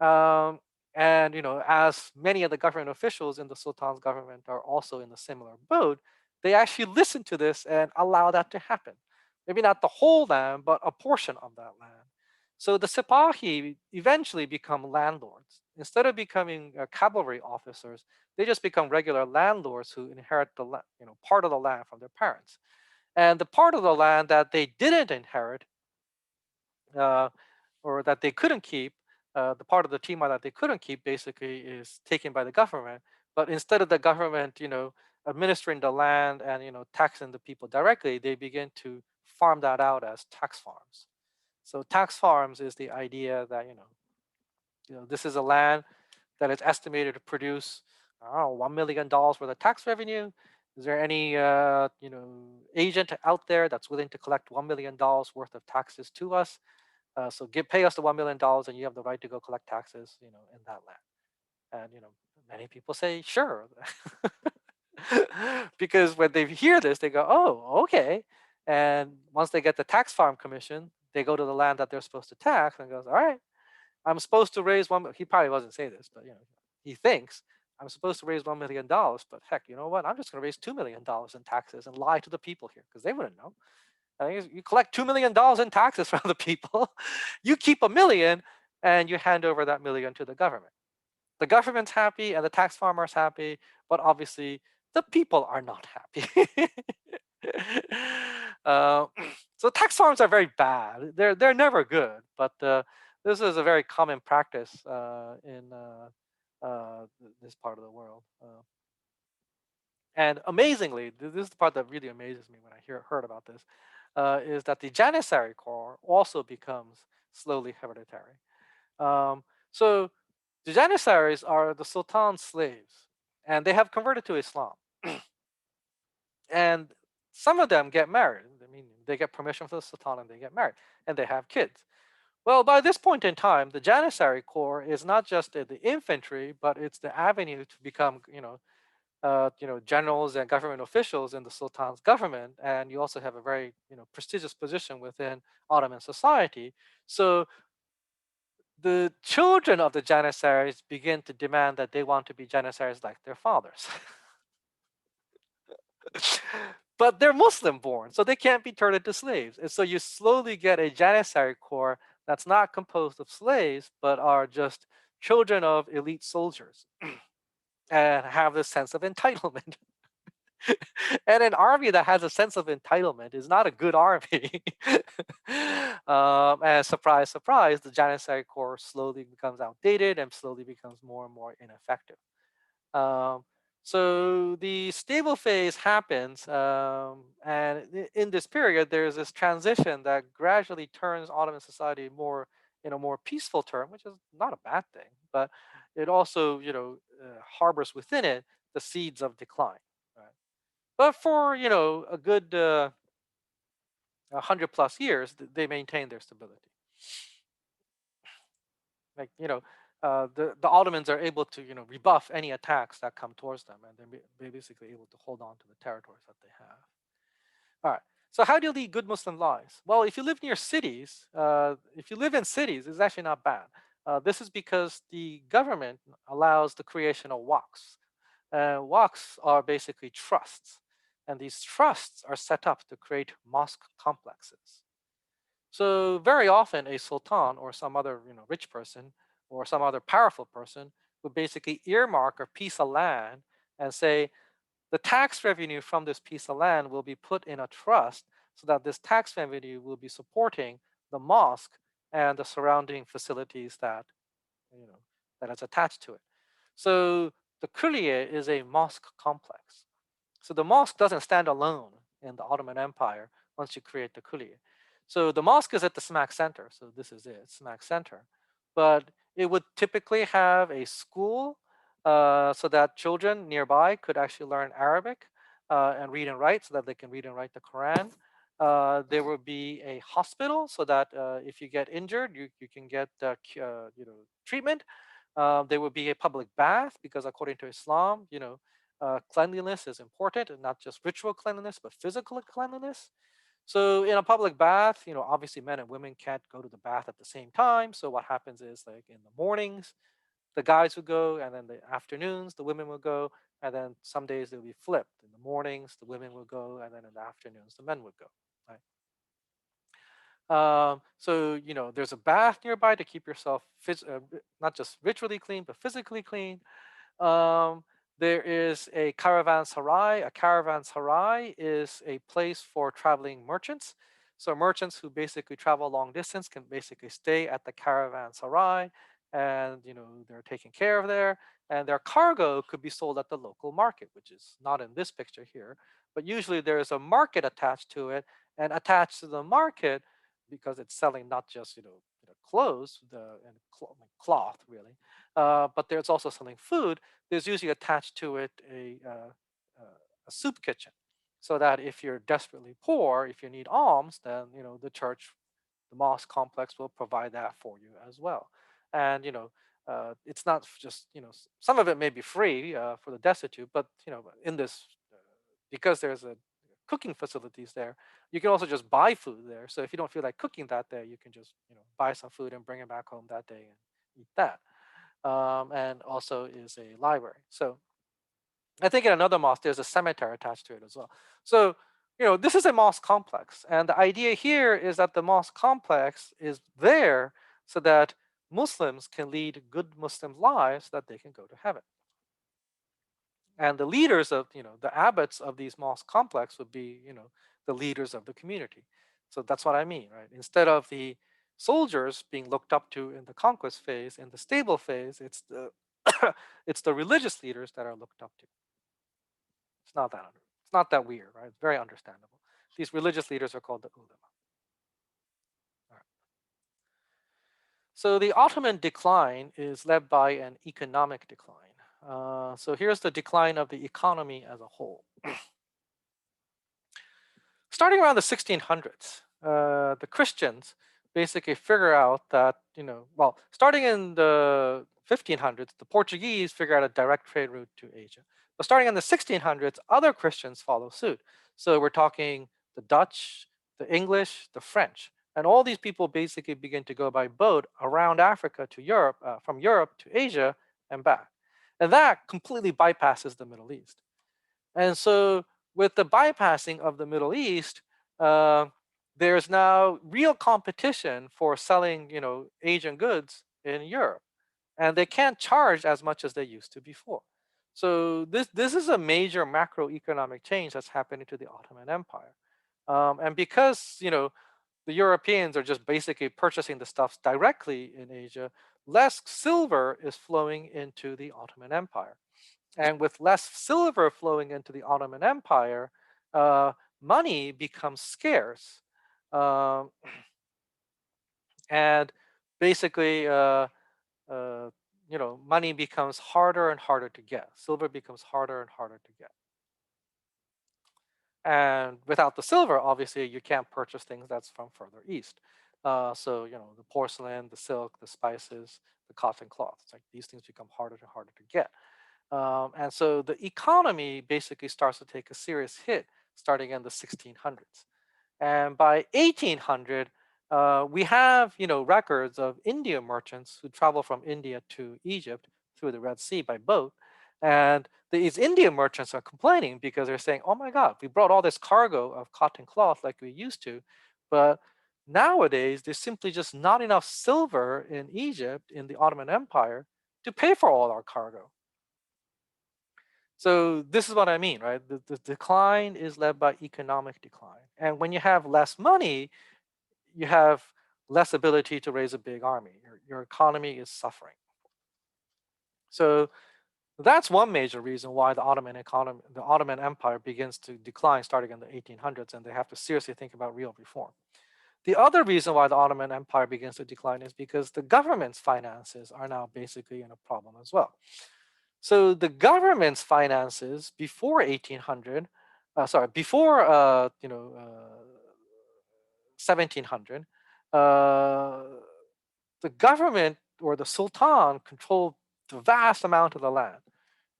Um, and as many of the government officials in the Sultan's government are also in a similar boat, they actually listen to this and allow that to happen. Maybe not the whole land, but a portion of that land. So the Sipahi eventually become landlords. Instead of becoming cavalry officers, they just become regular landlords who inherit part of the land from their parents. And the part of the land that they didn't inherit, uh, or that they couldn't keep, the part of the TMI that they couldn't keep basically is taken by the government. But instead of the government, administering the land and taxing the people directly, they begin to farm that out as tax farms. So tax farms is the idea that this is a land that is estimated to produce, I don't know, $1 million worth of tax revenue. Is there any agent out there that's willing to collect $1 million worth of taxes to us? So pay us the $1 million, and you have the right to go collect taxes, in that land. And many people say sure, because when they hear this, they go, "Oh, okay." And once they get the tax farm commission, they go to the land that they're supposed to tax and goes, "All right, I'm supposed to raise one." He probably doesn't say this, but he thinks I'm supposed to raise $1 million, but heck, you know what? I'm just going to raise $2 million in taxes and lie to the people here because they wouldn't know. I think you collect $2 million in taxes from the people, you keep a million, and you hand over that million to the government. The government's happy and the tax farmer's happy, but obviously the people are not happy. uh, so tax farms are very bad. They're never good, but this is a very common practice in this part of the world. And amazingly, this is the part that really amazes me when I heard about this, is that the Janissary Corps also becomes slowly hereditary. Um, so the Janissaries are the Sultan's slaves, and they have converted to Islam. And some of them get married. I mean, they get permission from the Sultan and they get married, and they have kids. Well, by this point in time, the Janissary Corps is not just the infantry, but it's the avenue to become, generals and government officials in the Sultan's government, and you also have a very, prestigious position within Ottoman society. So the children of the Janissaries begin to demand that they want to be Janissaries like their fathers. But they're Muslim born, so they can't be turned into slaves. And so you slowly get a Janissary Corps that's not composed of slaves, but are just children of elite soldiers and have this sense of entitlement. And an army that has a sense of entitlement is not a good army. And surprise, surprise, the Janissary Corps slowly becomes outdated and slowly becomes more and more ineffective. Um, so the stable phase happens, and in this period, there's this transition that gradually turns Ottoman society more in a more peaceful term, which is not a bad thing, but it also, harbors within it the seeds of decline. Right? But for a good 100 plus years, they maintain their stability. Like the Ottomans are able to rebuff any attacks that come towards them, and they're basically able to hold on to the territories that they have. All right. So how do you lead good Muslim lives? Well, if you live near cities, if you live in cities, it's actually not bad. This is because the government allows the creation of waqfs. Waqfs are basically trusts, and these trusts are set up to create mosque complexes. So very often a sultan or some other rich person or some other powerful person would basically earmark a piece of land and say the tax revenue from this piece of land will be put in a trust so that this tax revenue will be supporting the mosque and the surrounding facilities that you know that is attached to it. So the Kulliye is a mosque complex. So the mosque doesn't stand alone in the Ottoman Empire once you create the Kulliye. So the mosque is at the smack center. So this is it, smack center. But it would typically have a school so that children nearby could actually learn Arabic and read and write so that they can read and write the Quran. There would be a hospital so that if you get injured, you can get treatment. There would be a public bath because according to Islam, cleanliness is important, and not just ritual cleanliness, but physical cleanliness. So in a public bath, obviously men and women can't go to the bath at the same time. So what happens is like in the mornings, the guys would go, and then the afternoons, the women would go, and then some days they'll be flipped. In the mornings, the women would go, and then in the afternoons, the men would go. Right. So there's a bath nearby to keep yourself not just ritually clean, but physically clean. Um, there is a caravanserai. A caravanserai is a place for traveling merchants. So merchants who basically travel long distance can basically stay at the caravanserai, and they're taken care of there. And their cargo could be sold at the local market, which is not in this picture here. But usually there is a market attached to it, and attached to the market, because it's selling not just clothes, and cloth really, but there's also selling food. There's usually attached to it a soup kitchen, so that if you're desperately poor, if you need alms, then the church, the mosque complex will provide that for you as well. And it's not just some of it may be free for the destitute, but in this because there's a cooking facilities there, you can also just buy food there. So if you don't feel like cooking that day, you can just buy some food and bring it back home that day and eat that. And also is a library. So I think in another mosque, there's a cemetery attached to it as well. So, this is a mosque complex. And the idea here is that the mosque complex is there so that Muslims can lead good Muslim lives so that they can go to heaven. And the leaders of, the abbots of these mosque complex would be, the leaders of the community. So that's what I mean, right? Instead of the soldiers being looked up to in the conquest phase, in the stable phase, it's the it's the religious leaders that are looked up to. It's not that weird, right? It's very understandable. These religious leaders are called the ulama. All right. So the Ottoman decline is led by an economic decline. So here's the decline of the economy as a whole. Starting around the 1600s, the Christians basically figure out that, starting in the 1500s, the Portuguese figure out a direct trade route to Asia. But starting in the 1600s, other Christians follow suit. So we're talking the Dutch, the English, the French. And all these people basically begin to go by boat around Africa to Europe, from Europe to Asia and back. And that completely bypasses the Middle East. And so with the bypassing of the Middle East, uh, there's now real competition for selling, Asian goods in Europe, and they can't charge as much as they used to before. So this is a major macroeconomic change that's happening to the Ottoman Empire, and because the Europeans are just basically purchasing the stuff directly in Asia, less silver is flowing into the Ottoman Empire. And with less silver flowing into the Ottoman Empire, uh, money becomes scarce. Um, and basically, money becomes harder and harder to get. Silver becomes harder and harder to get. And without the silver, obviously, you can't purchase things that's from further east. So, the porcelain, the silk, the spices, the cotton cloth, it's like these things become harder and harder to get. And so the economy basically starts to take a serious hit starting in the 1600s. And by 1800, we have records of Indian merchants who travel from India to Egypt through the Red Sea by boat. And these Indian merchants are complaining because they're saying, oh my God, we brought all this cargo of cotton cloth like we used to, but nowadays there's simply just not enough silver in Egypt, in the Ottoman Empire, to pay for all our cargo. So this is what I mean, right? The decline is led by economic decline. And when you have less money, you have less ability to raise a big army. Your economy is suffering. So that's one major reason why the Ottoman Empire begins to decline starting in the 1800s, and they have to seriously think about real reform. The other reason why the Ottoman Empire begins to decline is because the government's finances are now basically in a problem as well. So the government's finances before 1800, before 1700, uh, the government or the sultan controlled the vast amount of the land.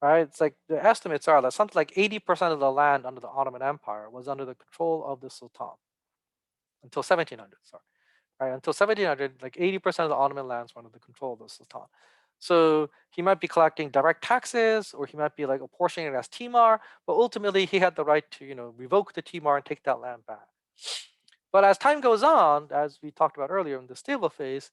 Right? It's like the estimates are that something like 80% of the land under the Ottoman Empire was under the control of the sultan until 1700. Sorry, right? Until 1700, like 80% of the Ottoman lands were under the control of the sultan. So he might be collecting direct taxes, or he might be like apportioning it as timar, but ultimately he had the right to, revoke the timar and take that land back. But as time goes on, as we talked about earlier in the stable phase,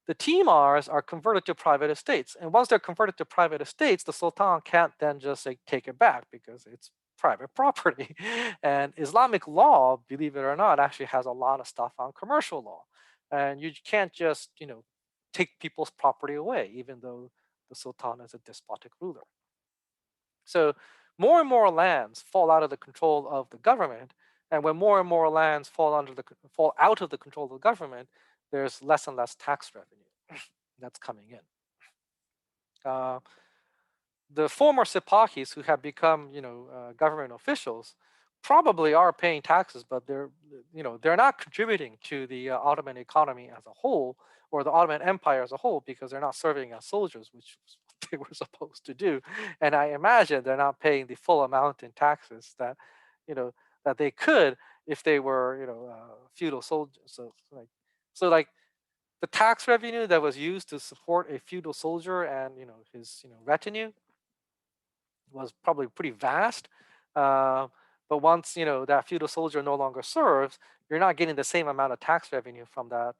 the timars are converted to private estates. And once they're converted to private estates, the sultan can't then just like take it back because it's private property. And Islamic law, believe it or not, actually has a lot of stuff on commercial law. And you can't just, take people's property away, even though the sultan is a despotic ruler. So more and more lands fall out of the control of the government. And when more and more lands fall out of the control of the government, there's less and less tax revenue that's coming in. The former Sipahis who have become, government officials, probably are paying taxes, but they're not contributing to the Ottoman economy as a whole, or the Ottoman Empire as a whole, because they're not serving as soldiers, which was what they were supposed to do. And I imagine they're not paying the full amount in taxes that, that they could if they were, feudal soldiers. So like the tax revenue that was used to support a feudal soldier and his retinue was probably pretty vast. But once that feudal soldier no longer serves, you're not getting the same amount of tax revenue from that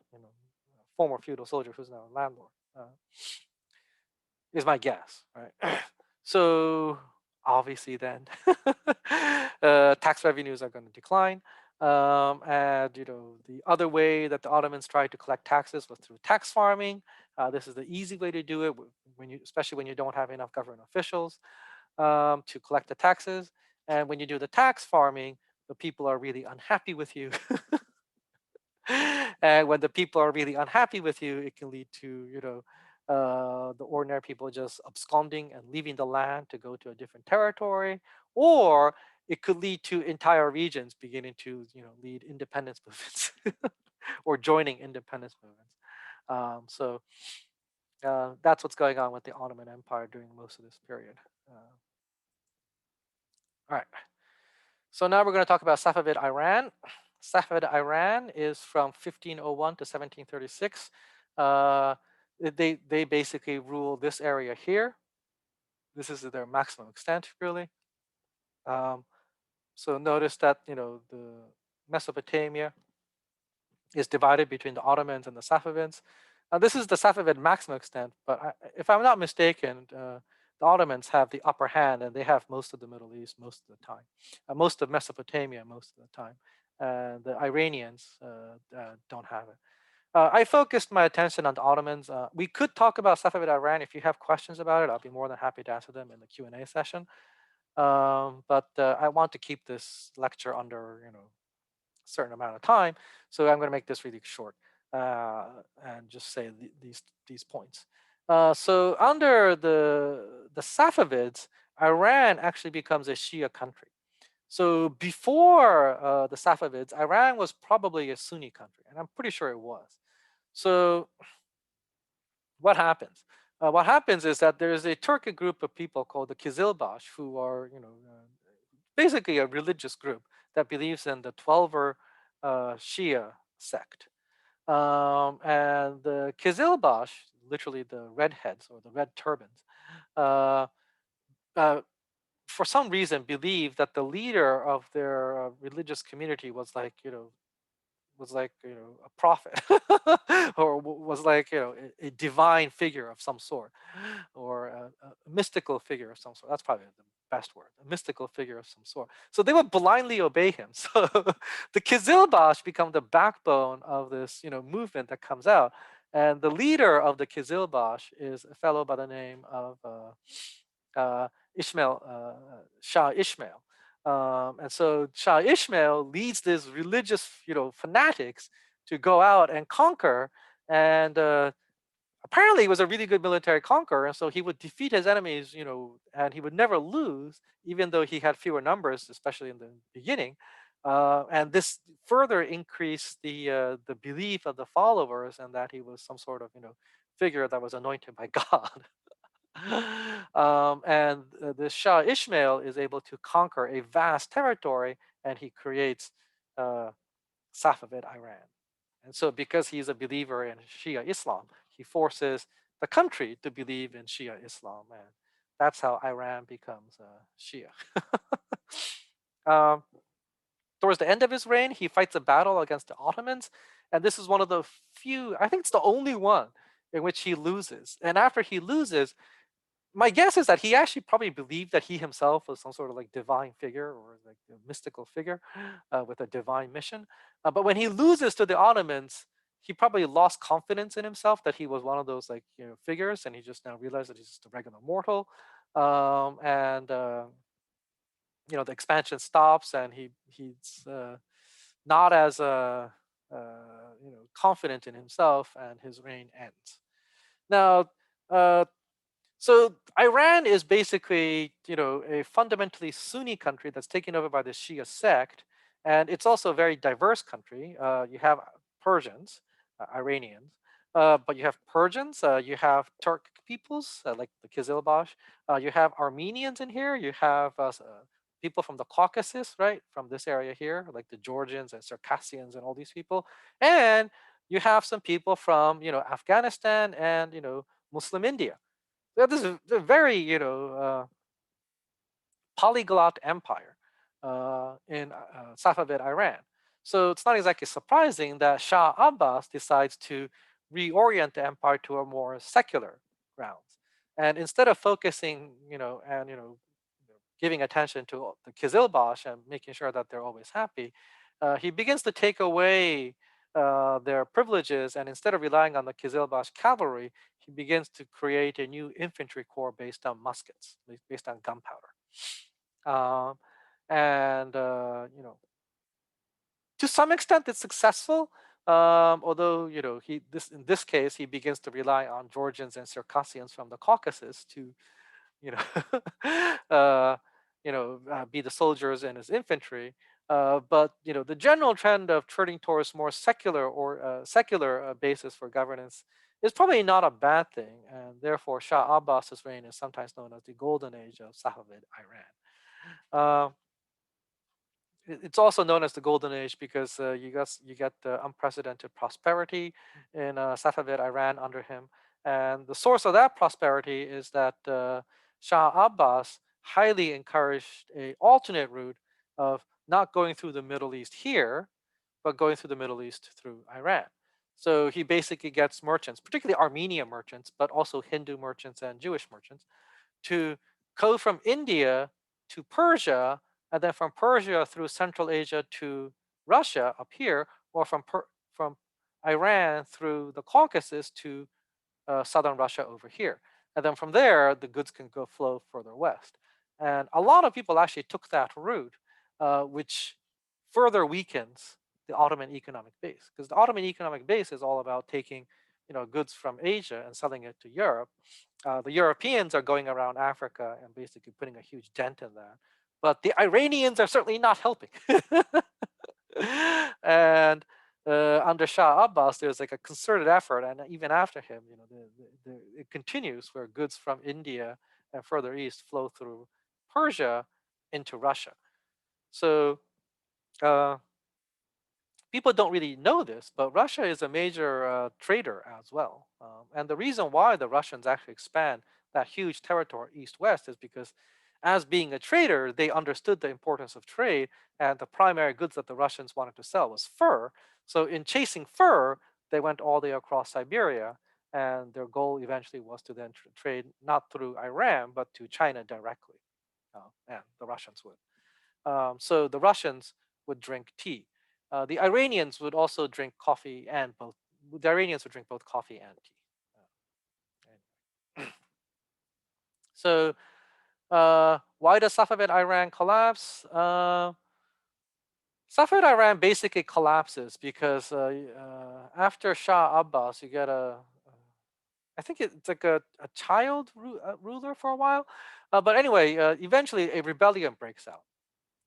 former feudal soldier who's now a landlord. Is my guess, right? So obviously, then tax revenues are going to decline. And the other way that the Ottomans tried to collect taxes was through tax farming. This is the easy way to do it especially when you don't have enough government officials to collect the taxes. And when you do the tax farming, the people are really unhappy with you. And when the people are really unhappy with you, it can lead to, the ordinary people just absconding and leaving the land to go to a different territory, or it could lead to entire regions beginning to, lead independence movements or joining independence movements. So that's what's going on with the Ottoman Empire during most of this period. All right. So now we're going to talk about Safavid Iran. Safavid Iran is from 1501 to 1736. They basically rule this area here. This is their maximum extent, really. So notice that the Mesopotamia is divided between the Ottomans and the Safavids. This is the Safavid maximum extent, but if I'm not mistaken, the Ottomans have the upper hand, and they have most of the Middle East most of the time, most of Mesopotamia most of the time. The Iranians don't have it. I focused my attention on the Ottomans. We could talk about Safavid Iran. If you have questions about it, I'll be more than happy to answer them in the Q&A session. But I want to keep this lecture under certain amount of time, so I'm going to make this really short and just say these points. So under the Safavids, Iran actually becomes a Shia country. So before the Safavids, Iran was probably a Sunni country, and I'm pretty sure it was. So what happens? What happens is that there is a Turkic group of people called the Kizilbash, who are basically a religious group that believes in the Twelver Shia sect. And the Kizilbash, literally the redheads or the red turbans, uh, for some reason believe that the leader of their religious community was was like a prophet, or was like a divine figure of some sort, or a mystical figure of some sort. That's probably the best word, a mystical figure of some sort. So they would blindly obey him. So the Kizilbash become the backbone of this movement that comes out, and the leader of the Kizilbash is a fellow by the name of Ishmael, Shah Ishmael. And so Shah Ishmael leads these religious, fanatics to go out and conquer. And apparently, he was a really good military conqueror, and so he would defeat his enemies, and he would never lose, even though he had fewer numbers, especially in the beginning. And this further increased the belief of the followers, and that he was some sort of figure that was anointed by God. And the Shah Ishmael is able to conquer a vast territory, and he creates uh, Safavid Iran. And so, because he's a believer in Shia Islam, he forces the country to believe in Shia Islam, and that's how Iran becomes Shia. um, Towards the end of his reign, he fights a battle against the Ottomans, and this is one of the few, I think it's the only one, in which he loses. And after he loses, my guess is that he actually probably believed that he himself was some sort of like divine figure, or like a mystical figure with a divine mission. But when he loses to the Ottomans, he probably lost confidence in himself that he was one of those like figures, and he just now realized that he's just a regular mortal. And the expansion stops, and he's not as confident in himself, and his reign ends. Now, uh, so Iran is basically, a fundamentally Sunni country that's taken over by the Shia sect, and it's also a very diverse country. You have Persians, Iranians, but you have Persians, you have Turk peoples like the Kizilbash, you have Armenians in here, you have people from the Caucasus, right, from this area here, like the Georgians and Circassians and all these people, and you have some people from, Afghanistan and Muslim India. This is a very polyglot empire in Safavid Iran. So it's not exactly surprising that Shah Abbas decides to reorient the empire to a more secular grounds, and instead of focusing, and giving attention to the Kizilbash and making sure that they're always happy, he begins to take away their privileges, and instead of relying on the Kizilbash cavalry, he begins to create a new infantry corps based on muskets, based on gunpowder. Um, and to some extent, it's successful. Although in this case, he begins to rely on Georgians and Circassians from the Caucasus to you know, be the soldiers and his infantry. But the general trend of turning towards more secular or secular basis for governance is probably not a bad thing, and therefore Shah Abbas's reign is sometimes known as the golden age of Safavid Iran. It's also known as the golden age because you get the unprecedented prosperity in Safavid Iran under him, and the source of that prosperity is that Shah Abbas highly encouraged a alternate route of not going through the Middle East here, but going through the Middle East through Iran. So he basically gets merchants, particularly Armenian merchants, but also Hindu merchants and Jewish merchants, to go from India to Persia, and then from Persia through Central Asia to Russia up here, or from Iran through the Caucasus to southern Russia over here. And then from there, the goods can go flow further west. And a lot of people actually took that route, which further weakens the Ottoman economic base, because the Ottoman economic base is all about taking goods from Asia and selling it to Europe. The Europeans are going around Africa and basically putting a huge dent in that. But the Iranians are certainly not helping. And under Shah Abbas, there's like a concerted effort, and even after him, it continues, where goods from India and further east flow through Persia into Russia. So uh, people don't really know this, but Russia is a major trader as well. And the reason why the Russians actually expand that huge territory east-west is because, as being a trader, they understood the importance of trade, and the primary goods that the Russians wanted to sell was fur. So in chasing fur, they went all the way across Siberia, and their goal eventually was to then trade not through Iran but to China directly, and the Russians would. So the Russians would drink tea. The Iranians would also drink coffee and both. The Iranians would drink both coffee and tea. Anyway. So why does Safavid Iran collapse? Safavid Iran basically collapses because after Shah Abbas, you get I think it's like a child ruler for a while. But anyway, eventually a rebellion breaks out.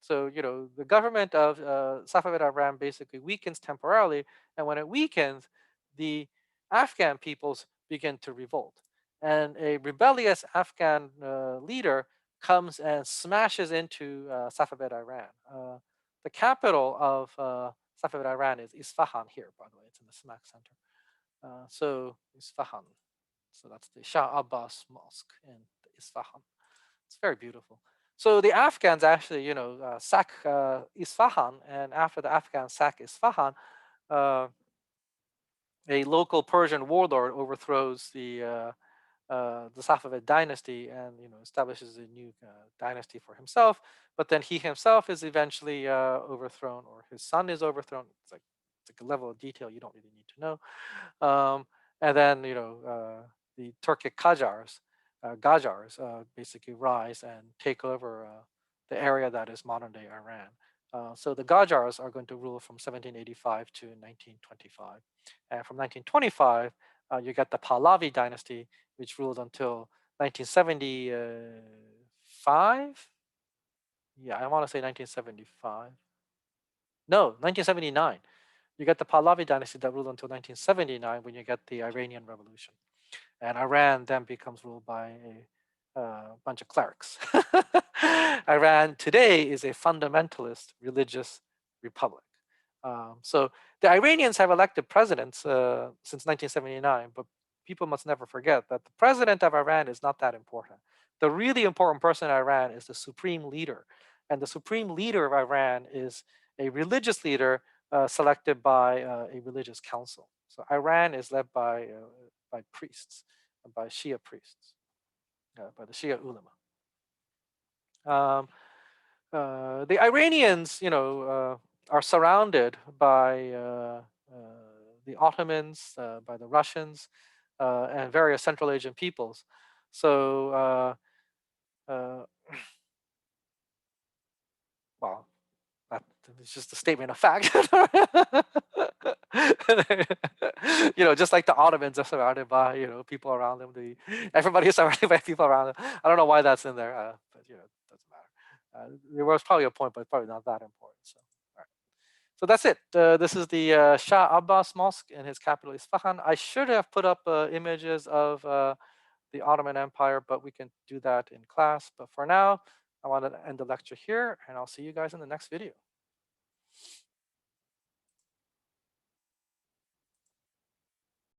So, the government of Safavid Iran basically weakens temporarily. And when it weakens, the Afghan peoples begin to revolt. And a rebellious Afghan leader comes and smashes into Safavid Iran. The capital of Safavid Iran is Isfahan here, by the way. It's in the smack center. So Isfahan. So that's the Shah Abbas Mosque in Isfahan. It's very beautiful. So the Afghans actually, sack Isfahan, and after the Afghans sack Isfahan, a local Persian warlord overthrows the Safavid dynasty and establishes a new dynasty for himself. But then he himself is eventually overthrown, or his son is overthrown. It's like a level of detail you don't really need to know. And then the Turkic Qajars basically rise and take over the area that is modern day Iran. So the Qajars are going to rule from 1785 to 1925. And from 1925, you get the Pahlavi dynasty, which ruled until 1975. Yeah, I want to say 1975. No, 1979. You get the Pahlavi dynasty that ruled until 1979 when you get the Iranian Revolution. And Iran then becomes ruled by a bunch of clerics. Iran today is a fundamentalist religious republic. So the Iranians have elected presidents since 1979, but people must never forget that the president of Iran is not that important. The really important person in Iran is the supreme leader. And the supreme leader of Iran is a religious leader selected by a religious council. So Iran is led by priests, by Shia priests, by the Shia ulama. The Iranians, are surrounded by the Ottomans, by the Russians, and various Central Asian peoples. So, well, it's just a statement of fact. Just like the Ottomans are surrounded by people around them. Everybody is surrounded by people around them. I don't know why that's in there, but it doesn't matter. There was probably a point, but probably not that important. So, all right. So that's it. This is the Shah Abbas Mosque in his capital Isfahan. I should have put up images of the Ottoman Empire, but we can do that in class. But for now, I want to end the lecture here, and I'll see you guys in the next video.